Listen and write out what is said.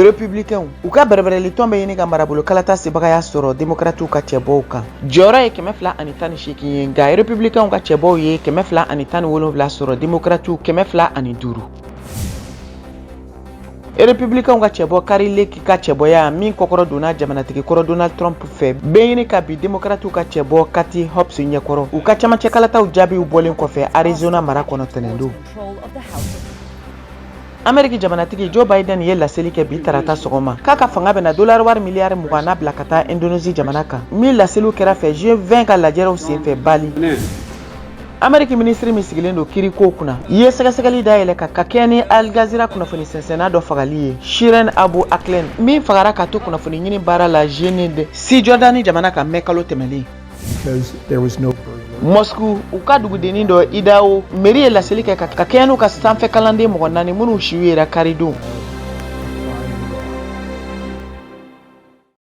républicain u ka bɛrɛbɛrɛli tɔn bɛ ɲini ka marabolo kalata sebagaya sɔrɔ démocrates ka cɛbɔw kan jɔyɔrɔ ye 218 ye nka républicain ka cɛbɔw ye 217 sɔrɔ démocrates 205. républicain ka cɛbɔ Carrie Lake ka cɛbɔya min kɔkɔrɔ donna jamanatigi kɔrɔ Donald Trump fɛ bɛ ɲini ka bi démocrates ka cɛbɔ Katie Hobbs ɲɛkɔrɔ u ka camancɛ kalataw jaabiw bɔlen kɔfɛ Arizona mara kɔnɔ tɛnɛndo. Amérique jamanatigi Joe Biden ye laseli kɛ bi tarata sɔgɔma k'a ka fanga bɛna $20 miliyari 20 bila ka taa Indonésie jamana kan min laseliw kɛra fɛ juin 20 ka lajɛrew senfɛ Bali. Amérique ministre min sigilen don kiriko kunna ye sɛgɛsɛgɛli dayɛlɛ ka kɛ ni Al Jazeera kunnafoni sɛnsɛnna dɔ fagali ye Shirin Abu Akleh min fagara ka to kunnafoni ɲini baara la Cisjordanie jamana kan mɛ kalo tɛmɛlen. Moscou u ka dugudennin dɔ Idaho mairie ye laseli kɛ ka kɛ n'u ka sanfɛ kalanden mɔgɔ 4 minnu siw yera karidon.